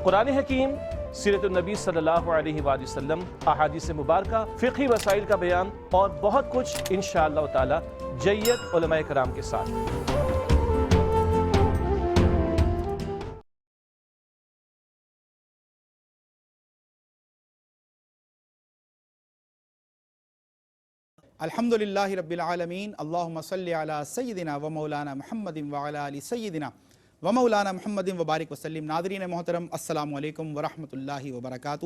قرآن حکیم، سیرت النبی صلی اللہ علیہ وآلہ وسلم، احادیث مبارکہ، فقہی مسائل کا بیان اور بہت کچھ انشاءاللہ تعالی جید علماء کرام کے ساتھ۔ الحمدللہ رب العالمین، اللہم صلی علی سیدنا و مولانا محمد وعلی آل سیدنا و مولانا محمد وبارک وسلم۔ ناظرین محترم، السلام علیکم ورحمۃ اللہ وبرکاتہ۔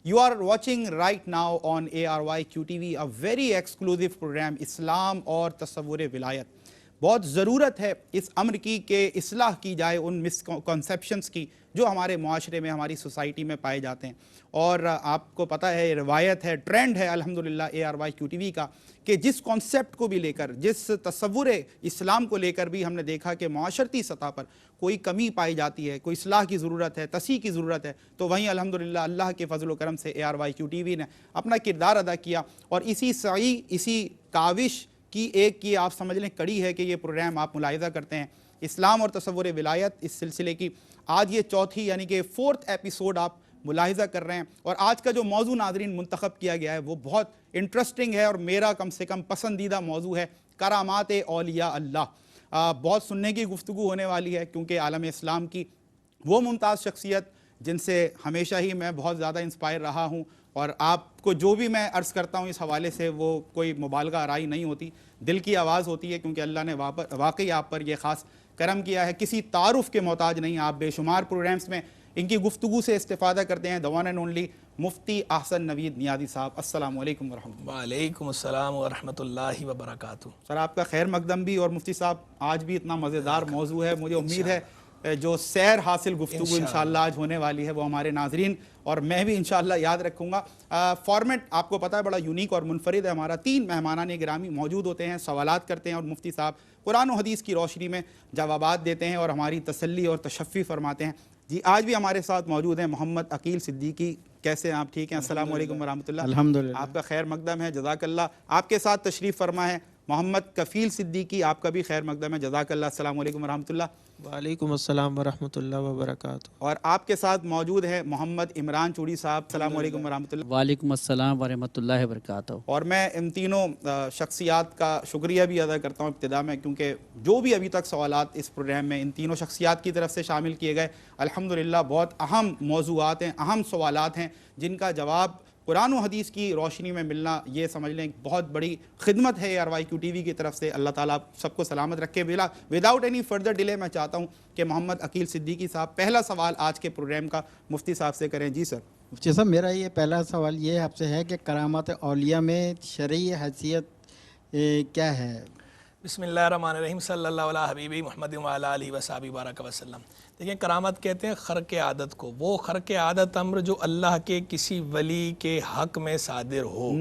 You are watching right now on ARYQTV a very exclusive program اسلام اور تصور ولایت۔ بہت ضرورت ہے اس امر کی کہ اصلاح کی جائے ان مسکنسیپشنز کی جو ہمارے معاشرے میں، ہماری سوسائٹی میں پائے جاتے ہیں، اور آپ کو پتہ ہے، روایت ہے، ٹرینڈ ہے الحمدللہ ARYQTV کا کہ جس کانسیپٹ کو بھی لے کر، جس تصور اسلام کو لے کر بھی ہم نے دیکھا کہ معاشرتی سطح پر کوئی کمی پائی جاتی ہے، کوئی اصلاح کی ضرورت ہے، تصحیح کی ضرورت ہے، تو وہیں الحمدللہ اللہ کے فضل و کرم سے ARYQTV نے اپنا کردار ادا کیا، اور اسی سعی، اسی کاوش کی ایک کی آپ سمجھ لیں کڑی ہے کہ یہ پروگرام آپ ملاحظہ کرتے ہیں، اسلام اور تصور ولایت۔ اس سلسلے کی آج یہ چوتھی یعنی کہ 4th ایپیسوڈ آپ ملاحظہ کر رہے ہیں، اور آج کا جو موضوع ناظرین منتخب کیا گیا ہے وہ بہت انٹرسٹنگ ہے، اور میرا کم سے کم پسندیدہ موضوع ہے کرامات اولیاء اللہ۔ بہت سننے کی گفتگو ہونے والی ہے، کیونکہ عالم اسلام کی وہ ممتاز شخصیت جن سے ہمیشہ ہی میں بہت زیادہ انسپائر رہا ہوں، اور آپ کو جو بھی میں عرض کرتا ہوں اس حوالے سے وہ کوئی مبالغہ آرائی نہیں ہوتی، دل کی آواز ہوتی ہے، کیونکہ اللہ نے واقعی آپ پر یہ خاص کرم کیا ہے۔ کسی تعارف کے محتاج نہیں، آپ بے شمار پروگرامز میں ان کی گفتگو سے استفادہ کرتے ہیں۔ the one and only مفتی احسن نوید نیازی صاحب، السلام علیکم ورحمۃ اللہ۔ وعلیکم السلام ورحمۃ اللہ وبرکاتہ۔ سر آپ کا خیر مقدم بھی، اور مفتی صاحب آج بھی اتنا مزیدار موضوع ہے، مجھے امید ہے جو سیر حاصل گفتگو انشاءاللہ آج ہونے والی ہے وہ ہمارے ناظرین اور میں بھی انشاءاللہ یاد رکھوں گا۔ فارمیٹ آپ کو پتہ ہے بڑا یونیک اور منفرد ہے ہمارا۔ 3 مہمانان گرامی موجود ہوتے ہیں، سوالات کرتے ہیں، اور مفتی صاحب قرآن و حدیث کی روشنی میں جوابات دیتے ہیں اور ہماری تسلی اور تشفی فرماتے ہیں۔ جی آج بھی ہمارے ساتھ موجود ہیں محمد عقیل صدیقی۔ کیسے ہیں آپ؟ ٹھیک ہیں؟ السلام علیکم ورحمۃ اللہ۔ الحمدللہ، آپ کا خیر مقدم ہے، جزاک اللہ۔ آپ کے ساتھ تشریف فرما ہے محمد کفیل صدیقی، آپ کا بھی خیر مقدم ہے، جزاک اللہ۔ السلام علیکم ورحمۃ اللہ۔ وعلیکم السلام ورحمۃ اللہ وبرکاتہ۔ اور آپ کے ساتھ موجود ہے محمد عمران چوڑی صاحب، السلام علیکم ورحمۃ اللہ۔ وعلیکم السلام ورحمۃ اللہ وبرکاتہ۔ اور میں ان تینوں شخصیات کا شکریہ بھی ادا کرتا ہوں ابتدا میں، کیونکہ جو بھی ابھی تک سوالات اس پروگرام میں ان تینوں شخصیات کی طرف سے شامل کیے گئے الحمدللہ بہت اہم موضوعات ہیں، اہم سوالات ہیں، جن کا جواب قرآن و حدیث کی روشنی میں ملنا یہ سمجھ لیں بہت بڑی خدمت ہے ARYQTV کی طرف سے۔ اللہ تعالیٰ سب کو سلامت رکھے۔ وداؤٹ اینی فردر ڈیلے میں چاہتا ہوں کہ محمد عقیل صدیقی صاحب پہلا سوال آج کے پروگرام کا مفتی صاحب سے کریں۔ جی سر۔ مفتی صاحب میرا یہ پہلا سوال یہ آپ سے ہے کہ کرامات اولیاء میں شرعی حیثیت کیا ہے؟ بسم اللہ الرحمن الرحیم، صلی اللہ علیہ حبیبی محمد وعلی آلہ وصحبہ بارک وسلم۔ دیکھیں، کرامت کہتے ہیں خرق عادت کو، وہ خرق عادت امر جو اللہ کے کسی ولی کے حق میں صادر ہو۔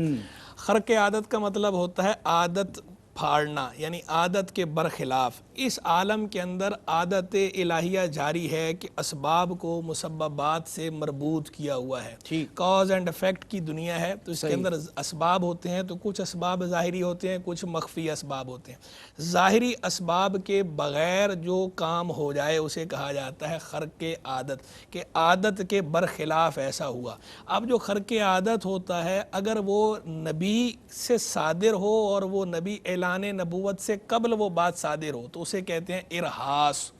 خرق عادت کا مطلب ہوتا ہے عادت پھاڑنا، یعنی عادت کے برخلاف۔ اس عالم کے اندر عادت الہیہ جاری ہے کہ اسباب کو مسببات سے مربوط کیا ہوا ہے، کاز اینڈ افیکٹ کی دنیا ہے، تو اس کے اندر اسباب ہوتے ہیں، تو کچھ اسباب ظاہری ہوتے ہیں، کچھ مخفی اسباب ہوتے ہیں۔ ظاہری اسباب کے بغیر جو کام ہو جائے اسے کہا جاتا ہے خرق عادت، کہ عادت کے برخلاف ایسا ہوا۔ اب جو خرق عادت ہوتا ہے اگر وہ نبی سے صادر ہو اور وہ نبی اعلان نبوت سے قبل وہ بات صادر ہو تو اسے کہتے ہیں ارہاس۔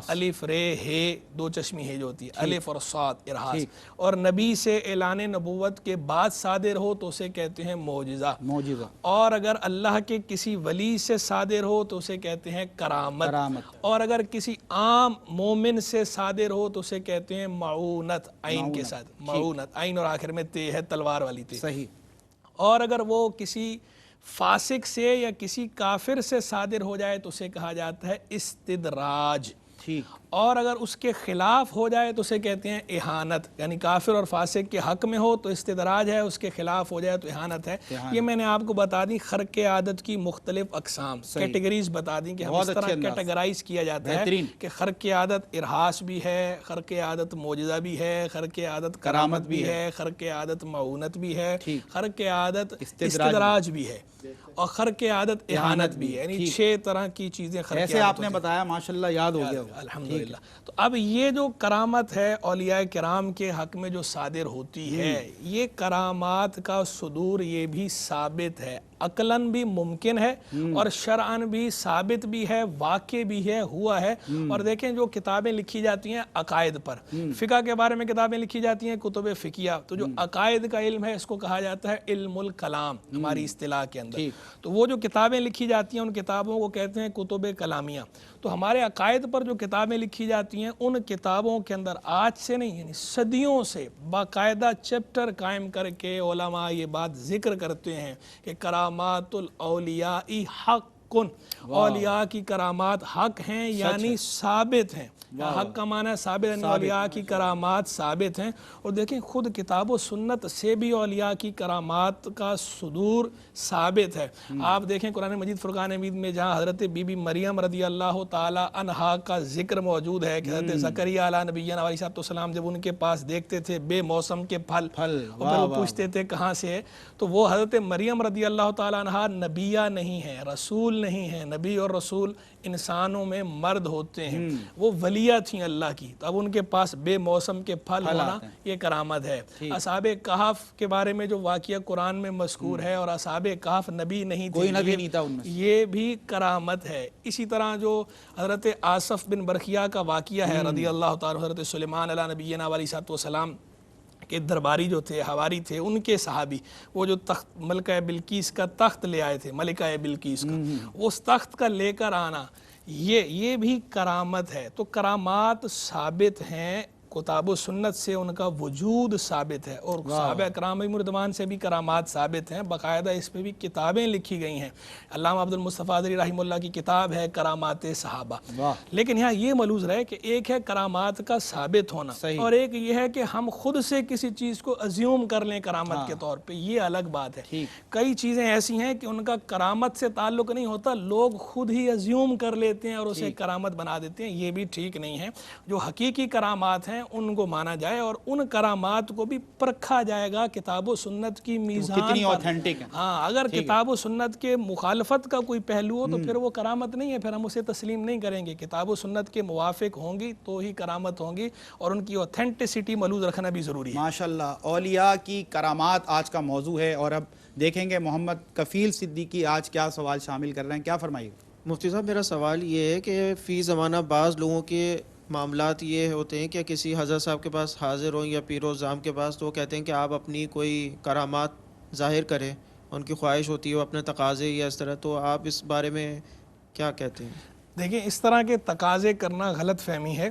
الف رے ہے، 2 چشمی ہے جو ہوتی ہے، الف اور صاد، ارہاس۔ اور نبی سے اعلان نبوت کے بعد صادر ہو تو اسے کہتے ہیں معجزہ۔ اور اگر اللہ کے کسی ولی سے صادر ہو تو اسے کہتے ہیں کرامت۔ اور اگر کسی عام مومن سے صادر ہو تو اسے کہتے ہیں معونت، عین کے ساتھ، معونت، عین اور آخر میں تے ہے، تلوار والی تے۔ صحیح۔ اور اگر وہ کسی فاسق سے یا کسی کافر سے صادر ہو جائے تو اسے کہا جاتا ہے استدراج۔ اور اگر اس کے خلاف ہو جائے تو اسے کہتے ہیں اہانت، یعنی کافر اور فاسق کے حق میں ہو تو استدراج ہے، اس کے خلاف ہو جائے تو اہانت ہے۔ یہ میں نے آپ کو بتا دی خرق عادت کی مختلف اقسام، کیٹیگریز بتا دیں کہ ہم اس طرح کیٹیگرائز کیا جاتا ہے کہ خرق عادت ارہاس بھی ہے، خرق عادت معجزہ بھی ہے، خرق عادت کرامت بھی ہے، خرق عادت معونت بھی ہے، خرق عادت استدراج بھی ہے۔ اور خرق عادت اہانت بھی ہے، یعنی 6 طرح کی چیزیں خرق ایسے آپ نے بتایا ماشاءاللہ یاد ہو گیا الحمدللہ۔ تو اب یہ جو کرامت ہے اولیاء کرام کے حق میں جو صادر ہوتی ہے، یہ کرامات کا صدور یہ بھی ثابت ہے، عقلاً بھی ممکن ہے اور شرعاً بھی ثابت بھی ہے، واقع بھی ہے، ہوا ہے۔ اور دیکھیں جو کتابیں لکھی جاتی ہیں عقائد پر، فقہ کے بارے میں کتابیں لکھی جاتی ہیں کتب فقیہ، تو جو عقائد کا علم ہے اس کو کہا جاتا ہے علم الکلام ہماری اصطلاح کے اندر۔ تو وہ جو کتابیں لکھی جاتی ہیں ان کتابوں کو کہتے ہیں کتب کلامیہ۔ تو ہمارے عقائد پر جو کتابیں لکھی جاتی ہیں ان کتابوں کے اندر آج سے نہیں یعنی صدیوں سے باقاعدہ چیپٹر قائم کر کے علماء یہ بات ذکر کرتے ہیں کہ کرامات الاولیاء حق، اولیاء کی کرامات حق ہیں یعنی ثابت ہیں۔ حق کا معنی ہے ثابت، یعنی اولیاء کی کرامات ثابت ہیں۔ اور دیکھیں خود کتاب و سنت سے بھی اولیاء کی کرامات کا صدور ثابت ہے۔ آپ دیکھیں قرآن مجید فرقان حمید میں جہاں حضرت بی بی مریم رضی اللہ تعالی عنہا کا ذکر موجود ہے کہ حضرت زکریا علیہ نبینا علیہ السلام جب ان کے پاس دیکھتے تھے بے موسم کے پھل اور پھر وہ پوچھتے تھے کہاں سے ہے، تو وہ حضرت مریم رضی اللہ تعالی عنہا نبیہ نہیں ہے، رسول نہیں ہے۔ نبی اور رسول انسانوں میں مرد ہوتے ہیں، وہ ولیہ تھیں اللہ کی، تو اب ان کے پاس بے موسم کے پھل ہونا یہ کرامت ہے۔ اصحاب کہف کے بارے میں جو واقعہ قرآن میں مذکور ہے، اور اصحاب کہف نبی نہیں تھے، کوئی نبی نہیں تھا ان میں، یہ بھی کرامت ہے۔ اسی طرح جو حضرت آصف بن برخیہ کا واقعہ ہے رضی اللہ تعالیٰ، حضرت سلیمان علیہ نبینا علیہ السلام کے درباری جو تھے، حواری تھے، ان کے صحابی، وہ جو تخت ملکہ بلقیس کا تخت لے آئے تھے، ملکہ بلقیس کا، اس تخت کا لے کر آنا یہ بھی کرامت ہے۔ تو کرامات ثابت ہیں، کتاب و سنت سے ان کا وجود ثابت ہے، اور صحابہ اکرام مردوان سے بھی کرامات ثابت ہیں، باقاعدہ اس پہ بھی کتابیں لکھی گئی ہیں۔ علامہ عبد المصطفیٰ ادری رحمہ اللہ کی کتاب ہے کرامات صحابہ۔ لیکن یہاں یہ ملحوظ رہے کہ ایک ہے کرامات کا ثابت ہونا، اور ایک یہ ہے کہ ہم خود سے کسی چیز کو ازیوم کر لیں کرامت کے طور پہ، یہ الگ بات ہے۔ کئی چیزیں ایسی ہیں کہ ان کا کرامت سے تعلق نہیں ہوتا، لوگ خود ہی ازیوم کر لیتے ہیں اور اسے کرامت بنا دیتے ہیں، یہ بھی ٹھیک نہیں ہے۔ جو حقیقی کرامات ہیں ان کو مانا جائے، اور ان کرامات کو بھی پرکھا جائے گا کتاب و سنت کی میزان کتنی پر۔ اوتھینٹک ہے۔ ہاں، اگر کتاب و سنت کے مخالفت کا کوئی پہلو ہو تو پھر وہ کرامت نہیں ہے، پھر ہم اسے تسلیم نہیں کریں گے۔ کتاب و سنت کے موافق ہوں گی تو ہی کرامت ہوں گی، اور ان کی اوتھینٹسٹی ملحوظ رکھنا بھی ضروری ہے۔ ماشاءاللہ، اولیاء کی کرامات آج کا موضوع ہے، اور اب دیکھیں گے محمد کفیل صدیقی آج کیا سوال شامل کر رہے ہیں، کیا فرمائیے؟ مفتی صاحب، میرا سوال یہ ہے کہ فی زمانہ بعض لوگوں کے معاملات یہ ہوتے ہیں کہ کسی حضرت صاحب کے پاس حاضر ہوں یا پیر و زام کے پاس، تو وہ کہتے ہیں کہ آپ اپنی کوئی کرامات ظاہر کریں، ان کی خواہش ہوتی ہے وہ اپنے تقاضے یا اس طرح، تو آپ اس بارے میں کیا کہتے ہیں؟ دیکھیں، اس طرح کے تقاضے کرنا غلط فہمی ہے،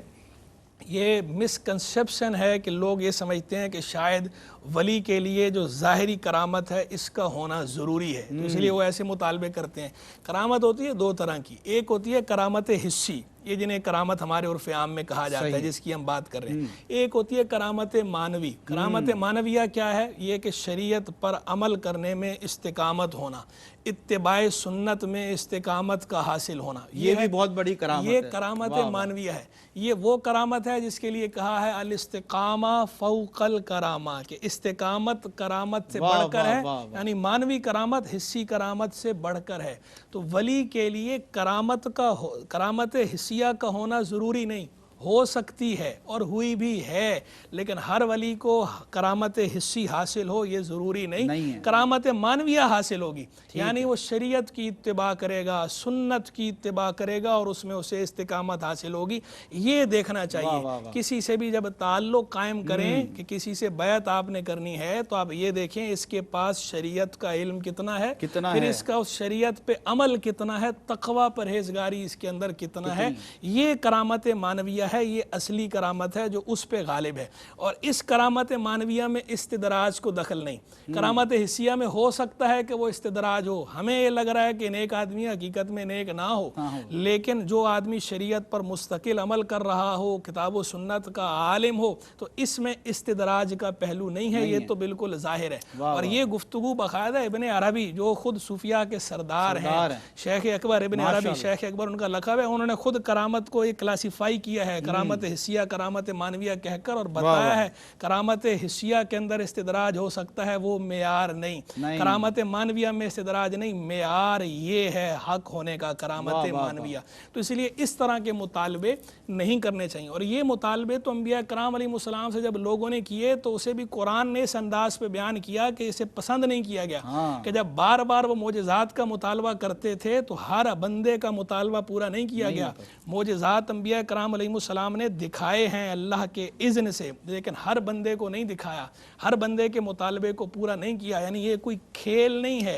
یہ مسکنسیپشن ہے کہ لوگ یہ سمجھتے ہیں کہ شاید ولی کے لیے جو ظاہری کرامت ہے اس کا ہونا ضروری ہے، تو اس لیے وہ ایسے مطالبے کرتے ہیں۔ کرامت ہوتی ہے 2 طرح کی، ایک ہوتی ہے کرامت حسی، یہ جنہیں کرامت ہمارے عرف عام میں کہا جاتا ہے، جس کی ہم بات کر رہے ہیں۔ ایک ہوتی ہے کرامت معنوی۔ کرامت معنویہ کیا ہے؟ یہ کہ شریعت پر عمل کرنے میں استقامت ہونا، اتباع سنت میں استقامت کا حاصل ہونا، یہ بھی بہت بڑی کرامت ہے۔ یہ کرامت معنویہ ہے۔ یہ وہ کرامت ہے جس کے لیے کہا ہے الاستقامہ فوق الکرامہ، کہ استقامت کرامت سے بڑھ کر ہے، یعنی معنوی کرامت حسی کرامت سے بڑھ کر ہے۔ تو ولی کے لیے کرامت حسیہ کا ہونا ضروری نہیں، ہو سکتی ہے اور ہوئی بھی ہے، لیکن ہر ولی کو کرامت حسی حاصل ہو یہ ضروری نہیں، کرامت معنویہ حاصل ہوگی، یعنی وہ شریعت کی اتباع کرے گا، سنت کی اتباع کرے گا، اور اس میں اسے استقامت حاصل ہوگی۔ یہ دیکھنا چاہیے کسی سے بھی جب تعلق قائم کریں کہ کسی سے بیعت آپ نے کرنی ہے، تو آپ یہ دیکھیں اس کے پاس شریعت کا علم کتنا ہے، پھر اس کا اس شریعت پہ عمل کتنا ہے، تقوی پرہیزگاری اس کے اندر کتنا ہے۔ یہ کرامت معنویہ ہے، یہ اصلی کرامت ہے جو اس پہ غالب ہے، اور اس کرامت معنویہ میں استدراج کو دخل نہیں۔ کرامت حسیہ میں ہو سکتا ہے کہ وہ استدراج ہو، ہمیں یہ لگ رہا ہے کہ نیک آدمی حقیقت میں نیک نہ ہو، لیکن جو آدمی شریعت پر مستقل عمل کر رہا ہو، کتاب و سنت کا عالم ہو، تو اس میں استدراج کا پہلو نہیں ہے، یہ تو بالکل ظاہر ہے۔ اور یہ گفتگو باقاعدہ ابن عربی جو خود صوفیاء کے سردار ہیں، شیخ اکبر ابن عربی، شیخ اکبر ان کا لقب ہے، انہوں نے خود کرامت کو ایک کلاسیفائی کیا ہے ہے کرامت حسیہ کرامت مانویہ کہہ کر، اور بتایا ہے کرامت حسیہ کے اندر استدراج ہو سکتا ہے، وہ معیار نہیں، کرامت مانویہ میں استدراج نہیں، معیار یہ ہے حق ہونے کا کرامت مانویہ۔ تو اس لیے اس طرح کے مطالبے نہیں کرنے چاہیے، اور یہ مطالبے تو انبیاء کرام علیہ السلام سے جب لوگوں نے کیے تو اسے بھی قرآن نے اس انداز پہ بیان کیا کہ اسے پسند نہیں کیا گیا، کہ جب بار بار وہ معجزات کا مطالبہ کرتے تھے تو ہر بندے کا مطالبہ پورا نہیں کیا گیا۔ معجزات انبیاء کرام علیہ السلام نے دکھائے ہیں اللہ کے اذن سے، لیکن ہر بندے کو نہیں دکھایا، ہر بندے کے مطالبے کو پورا نہیں کیا، یعنی یہ کوئی کھیل نہیں ہے،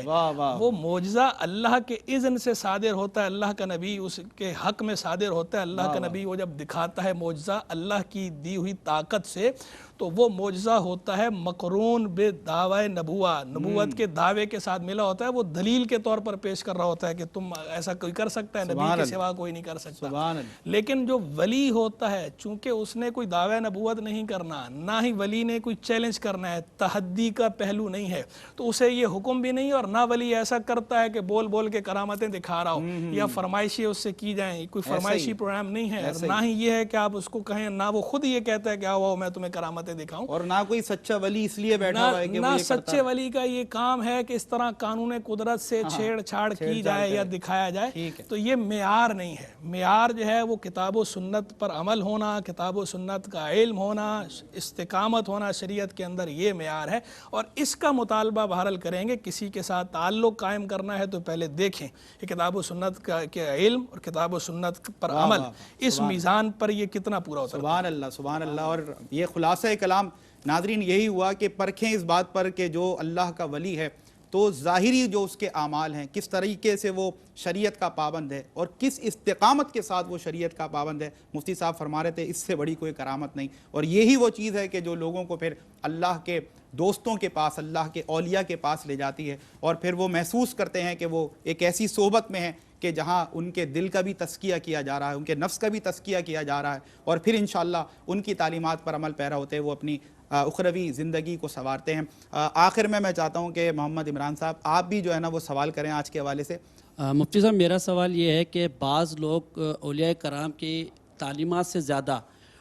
وہ معجزہ اللہ کے اذن سے صادر ہوتا ہے، اللہ کا نبی اس کے حق میں صادر ہوتا ہے، اللہ کا نبی وہ جب دکھاتا ہے معجزہ اللہ کی دی ہوئی طاقت سے تو وہ معجزہ ہوتا ہے مقرون بدعوی نبوت کے دعوے کے ساتھ ملا ہوتا ہے، وہ دلیل کے طور پر پیش کر رہا ہوتا ہے کہ تم ایسا کوئی کر سکتا ہے، نبی کے سوا کوئی نہیں کر سکتا۔ لیکن جو ولی ہوتا ہے چونکہ اس نے کوئی دعوی نبوت نہیں کرنا، نہ ہی ولی نے کوئی چیلنج کرنا ہے، تحدی کا پہلو نہیں ہے، تو اسے یہ حکم بھی نہیں، اور نہ ولی ایسا کرتا ہے کہ بول بول کے کرامتیں دکھا رہا ہو یا فرمائشی اس سے کی جائیں، کوئی فرمائشی پروگرام نہیں ہے، نہ ہی یہ ہے کہ آپ اس کو کہیں، نہ وہ خود یہ کہتا ہے کہ آؤ میں تمہیں کرامتیں دکھاؤں، اور نہ کوئی سچا ولی اس لیے بیٹھا ہوا ہے کہ نہ سچے ولی کا یہ کام ہے کہ اس طرح قانون قدرت سے چھیڑ چھاڑ کی جائے یا دکھایا جائے، تو یہ معیار نہیں ہے۔ معیار جو ہے وہ کتاب و سنت پر عمل ہونا، کتاب و سنت کا علم ہونا، استقامت ہونا شریعت کے اندر، یہ معیار ہے، اور اس کا مطالبہ بہرحال کریں گے۔ کسی کے ساتھ تعلق قائم کرنا ہے تو پہلے دیکھیں کہ کتاب و سنت کے علم اور کتاب و سنت پر عمل اس میزان پر یہ کتنا پورا ہوتا ہے۔ سبحان اللہ سبحان اللہ۔ اور یہ خلاصہ کلام ناظرین یہی ہوا کہ پرکھیں اس بات پر کہ جو اللہ کا ولی ہے تو ظاہری جو اس کے اعمال ہیں کس طریقے سے وہ شریعت کا پابند ہے اور کس استقامت کے ساتھ وہ شریعت کا پابند ہے۔ مفتی صاحب فرما رہے تھے اس سے بڑی کوئی کرامت نہیں، اور یہی وہ چیز ہے کہ جو لوگوں کو پھر اللہ کے دوستوں کے پاس، اللہ کے اولیاء کے پاس لے جاتی ہے، اور پھر وہ محسوس کرتے ہیں کہ وہ ایک ایسی صحبت میں ہیں کہ جہاں ان کے دل کا بھی تزکیہ کیا جا رہا ہے، ان کے نفس کا بھی تزکیہ کیا جا رہا ہے، اور پھر انشاءاللہ ان کی تعلیمات پر عمل پیرا ہوتے ہیں، وہ اپنی اخروی زندگی کو سنوارتے ہیں۔ آخر میں چاہتا ہوں کہ محمد عمران صاحب آپ بھی جو ہے نا وہ سوال کریں آج کے حوالے سے۔ مفتی صاحب میرا سوال یہ ہے کہ بعض لوگ اولیاء کرام کی تعلیمات سے زیادہ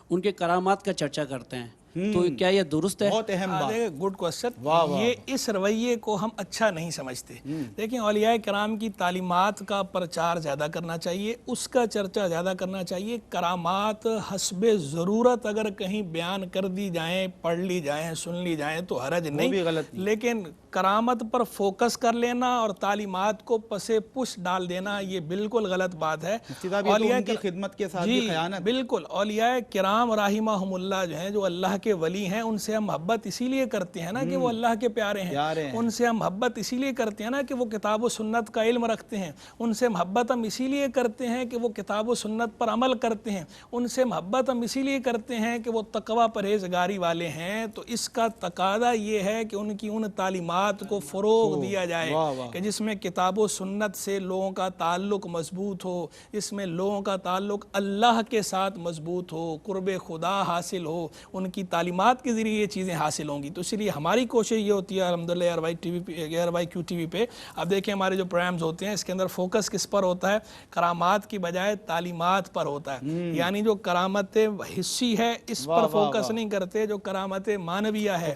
ان کے کرامات کا چرچا کرتے ہیں، تو کیا یہ درست ہے؟ بہت اہم بات، گڈ کوسچن۔ یہ اس رویے کو ہم اچھا نہیں سمجھتے۔ دیکھیں اولیاء کرام کی تعلیمات کا پرچار زیادہ کرنا چاہیے، اس کا چرچا زیادہ کرنا چاہیے۔ کرامات حسب ضرورت اگر کہیں بیان کر دی جائیں، پڑھ لی جائیں، سن لی جائیں تو حرج نہیں، لیکن کرامت پر فوکس کر لینا اور تعلیمات کو پسے پش ڈال دینا یہ بالکل غلط بات ہے۔ اولیاء کی خدمت کے ساتھ بھی خیانت۔ بالکل، اولیاء کرام رحمہم اللہ جو ہیں، جو اللہ کے ولی ہیں، ان سے ہم محبت اسی لیے کرتے ہیں نا کہ وہ اللہ کے پیارے ہیں، ان سے ہم محبت اسی لیے کرتے ہیں نا کہ وہ کتاب و سنت کا علم رکھتے ہیں، ان سے محبت ہم اسی لیے کرتے ہیں کہ وہ کتاب و سنت پر عمل کرتے ہیں، ان سے محبت ہم اسی لیے کرتے ہیں کہ وہ تقوی پرہیزگاری والے ہیں۔ تو اس کا تقاضا یہ ہے کہ ان کی ان تعلیمات کو فروغ دیا جائے کہ جس میں کتاب و سنت سے لوگوں کا تعلق مضبوط ہو، اس میں لوگوں کا تعلق اللہ کے ساتھ مضبوط ہو، قرب خدا حاصل ہو، ان کی تعلیمات کے ذریعے یہ چیزیں حاصل ہوں گی۔ تو اس لیے ہماری کوشش یہ ہوتی ہے الحمدللہ ARY-Q TV پہ اب دیکھیں ہمارے جو پروگرامز ہوتے ہیں اس کے اندر فوکس کس پر ہوتا ہے؟ کرامات کی بجائے تعلیمات پر ہوتا ہے، یعنی جو کرامت حسی ہے اس پر فوکس نہیں کرتے، جو کرامت مانویہ ہے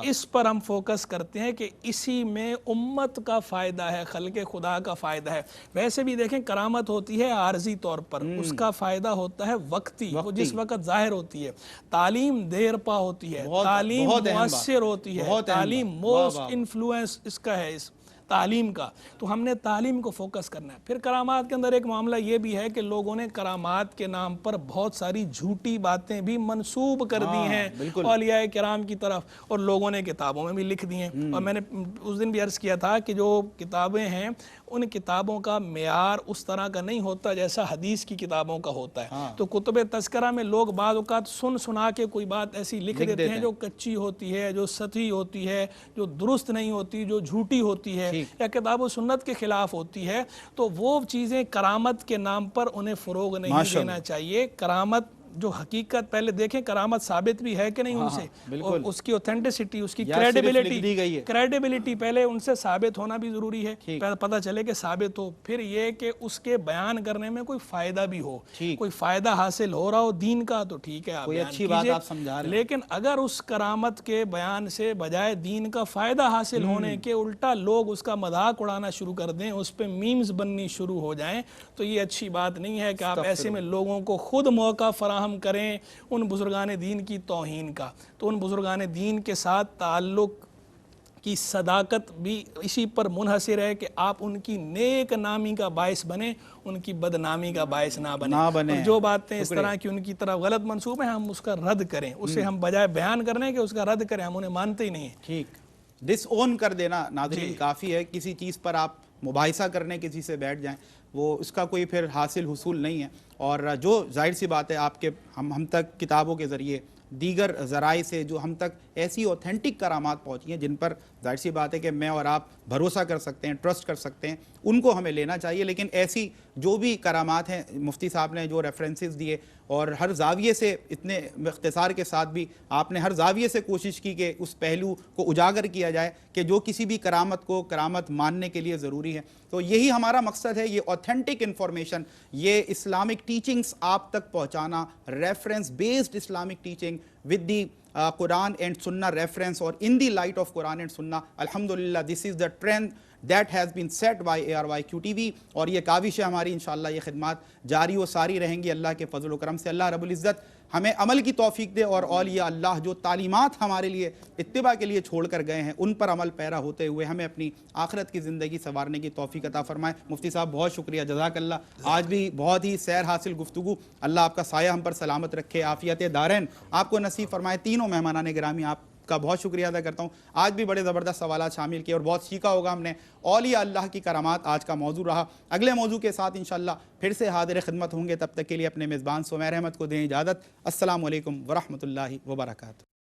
اس پر ہم فوکس کرتے ہیں کہ اسی میں امت کا فائدہ ہے، خلق خدا کا فائدہ ہے۔ ویسے بھی دیکھیں کرامت ہوتی ہے عارضی طور پر، اس کا فائدہ ہوتا ہے وقتی، وہ جس وقت ظاہر ہوتی ہے۔ تعلیم دیر پا ہوتی ہے، تعلیم مؤثر ہوتی ہے، تعلیم موسٹ انفلوئنس اس کا ہے، اس تعلیم کا، تو ہم نے تعلیم کو فوکس کرنا ہے۔ پھر کرامات کے اندر ایک معاملہ یہ بھی ہے کہ لوگوں نے کرامات کے نام پر بہت ساری جھوٹی باتیں بھی منسوب کر دی ہیں اولیاء کرام کی طرف، اور لوگوں نے کتابوں میں بھی لکھ دی ہیں۔ اور میں نے اس دن بھی عرض کیا تھا کہ جو کتابیں ہیں ان کتابوں کا معیار اس طرح کا نہیں ہوتا جیسا حدیث کی کتابوں کا ہوتا ہے۔ تو کتب تذکرہ میں لوگ بعض اوقات سنا کے کوئی بات ایسی لکھ دیتے ہیں جو کچی ہوتی ہے، جو سطحی ہوتی ہے، جو درست نہیں ہوتی، جو جھوٹی ہوتی ہے یا کتاب و سنت کے خلاف ہوتی ہے، تو وہ چیزیں کرامت کے نام پر انہیں فروغ نہیں دینا چاہیے۔ کرامت جو حقیقت پہلے دیکھیں کرامت ثابت بھی ہے کہ نہیں ان سے، اور اس کی اوتھینٹسٹی، اس کی یا صرف لکھ دی گئی ہے؟ کریڈیبلٹی پہلے ان سے ثابت ہونا بھی ضروری ہے، پتہ چلے کہ ثابت ہو، پھر یہ کہ اس کے بیان کرنے میں کوئی فائدہ بھی ہو، کوئی فائدہ حاصل ہو رہا ہو دین کا تو ٹھیک ہے آپ کوئی بیان اچھی بات کیجئے، آپ سمجھا رہے ہیں، لیکن اگر اس کرامت کے بیان سے بجائے دین کا فائدہ حاصل ہونے کے الٹا لوگ اس کا مذاق اڑانا شروع کر دیں، اس پہ میمز بننی شروع ہو جائیں، تو یہ اچھی بات نہیں ہے کہ آپ ایسے میں لوگوں کو خود موقع فراہم کریں ان بزرگان دین کی توہین کا۔ تو ان بزرگان دین کے ساتھ تعلق کی صداقت بھی اسی پر منحصر ہے کہ آپ ان کی نیک نامی کا باعث بنیں، ان کی بدنامی کا باعث نہ بنیں، اور جو باتیں اس طرح کی ان کی طرف غلط منسوب ہیں ہم اس کا رد کریں، اسے ہم بجائے بیان کرنے کے اس کا رد کریں، ہم انہیں مانتے ہی نہیں ہیں۔ ٹھیک، ڈس اون کر دینا ناظرین کافی ہے، کسی چیز پر آپ مباحثہ کرنے کسی سے بیٹھ جائیں وہ اس کا کوئی پھر حاصل حصول نہیں ہے، اور جو ظاہر سی بات ہے آپ کے ہم تک کتابوں کے ذریعے دیگر ذرائع سے جو ہم تک ایسی اوتھینٹک کرامات پہنچی ہیں جن پر ظاہر سی بات ہے کہ میں اور آپ بھروسہ کر سکتے ہیں، ٹرسٹ کر سکتے ہیں، ان کو ہمیں لینا چاہیے، لیکن ایسی جو بھی کرامات ہیں مفتی صاحب نے جو ریفرنسز دیے اور ہر زاویے سے اتنے اختصار کے ساتھ بھی آپ نے ہر زاویے سے کوشش کی کہ اس پہلو کو اجاگر کیا جائے کہ جو کسی بھی کرامت کو کرامت ماننے کے لیے ضروری ہے، تو یہی ہمارا مقصد ہے، یہ اوتھینٹک انفارمیشن، یہ اسلامک ٹیچنگز آپ تک پہنچانا، reference based Islamic teaching with the Quran and Sunnah reference اور in the light of Quran and Sunnah. الحمدللہ this is the trend that has been set by ARYQ TV، اور یہ کاوش ہے ہماری، انشاءاللہ یہ خدمات جاری و ساری رہیں گی اللہ کے فضل و کرم سے۔ اللہ رب العزت ہمیں عمل کی توفیق دے، اور اولیاء اللہ جو تعلیمات ہمارے لیے اتباع کے لیے چھوڑ کر گئے ہیں ان پر عمل پیرا ہوتے ہوئے ہمیں اپنی آخرت کی زندگی سنوارنے کی توفیق عطا فرمائے۔ مفتی صاحب بہت شکریہ، جزاک اللہ، آج بھی بہت ہی سیر حاصل گفتگو، اللہ آپ کا سایہ ہم پر سلامت رکھے، عافیت دارین آپ کو نصیب فرمائے۔ تینوں مہمانان گرامی آپ کا بہت شکریہ ادا کرتا ہوں، آج بھی بڑے زبردست سوالات شامل کیے اور بہت سیکھا ہوگا ہم نے۔ اولیاء اللہ کی کرامات آج کا موضوع رہا، اگلے موضوع کے ساتھ انشاءاللہ پھر سے حاضر خدمت ہوں گے، تب تک کے لیے اپنے میزبان سمیر احمد کو دیں اجازت۔ السلام علیکم ورحمۃ اللہ وبرکاتہ۔